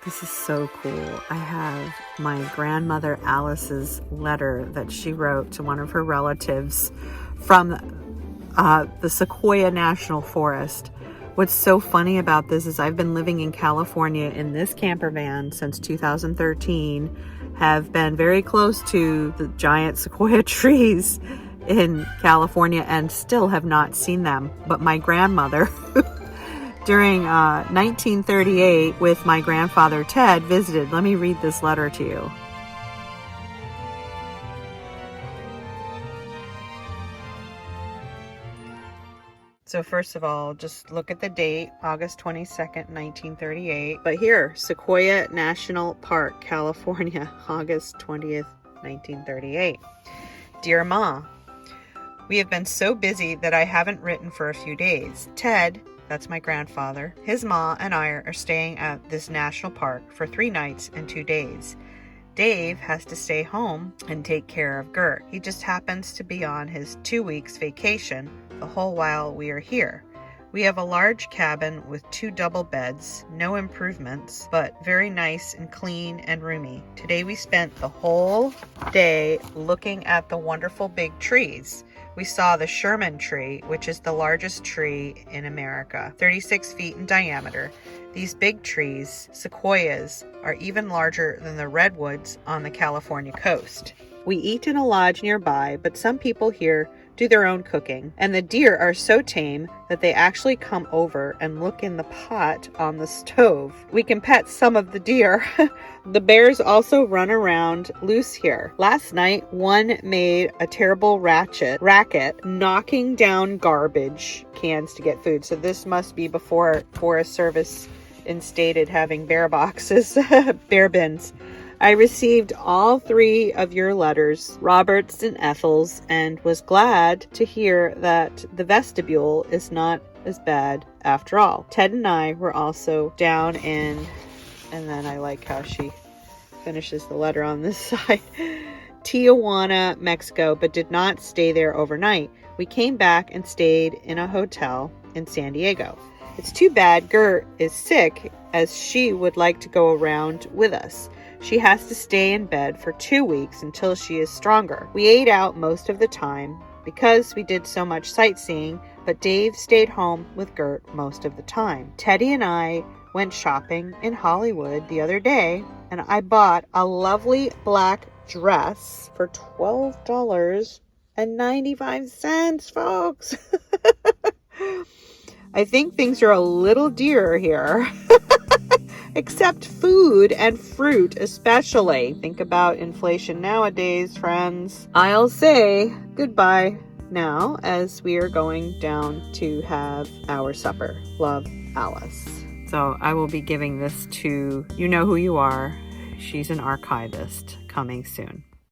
This is so cool. I have my grandmother Alice's letter that she wrote to one of her relatives from the Sequoia National Forest. What's so funny about this is I've been living in California in this camper van since 2013, have been very close to the giant sequoia trees in California and still have not seen them. But my grandmother, during 1938 with my grandfather Ted, visited. Let me read this letter to you. So first of all, just look at the date, August 22nd, 1938. But here, Sequoia National Park, California, August 20th, 1938. Dear Ma, we have been so busy that I haven't written for a few days. Ted, that's my grandfather, his ma and I are staying at this national park for 3 nights and 2 days. Dave has to stay home and take care of 𝐸𝐿. He just happens to be on his 2 weeks vacation the whole while we are here. We have a large cabin with 2 double beds, no improvements, but very nice and clean and roomy. Today we spent the whole day looking at the wonderful big trees. We saw the Sherman tree, which is the largest tree in America, 36 feet in diameter. These big trees, sequoias, are even larger than the redwoods on the California coast. We eat in a lodge nearby, but some people here do their own cooking, and the deer are so tame that they actually come over and look in the pot on the stove. We can pet some of the deer. The bears also run around loose here. Last night, one made a terrible racket, knocking down garbage cans to get food. So this must be before Forest Service instated having bear boxes, bear bins. I received all 3 of your letters, Robert's and Ethel's, and was glad to hear that the vestibule is not as bad after all. Ted and I were also down in, and then I like how she finishes the letter on this side, Tijuana, Mexico, but did not stay there overnight. We came back and stayed in a hotel in San Diego. It's too bad 𝐸𝐿 is sick, as she would like to go around with us. She has to stay in bed for 2 weeks until she is stronger. We ate out most of the time because we did so much sightseeing, but Dave stayed home with 𝐸𝐿 most of the time. Teddy and I went shopping in Hollywood the other day, and I bought a lovely black dress for $12.95, folks. I think things are a little dearer here. Except food and fruit especially. Think about inflation nowadays, friends. I'll say goodbye now as we are going down to have our supper. Love, Alice. So I will be giving this to You Know Who You Are. She's an archivist, coming soon.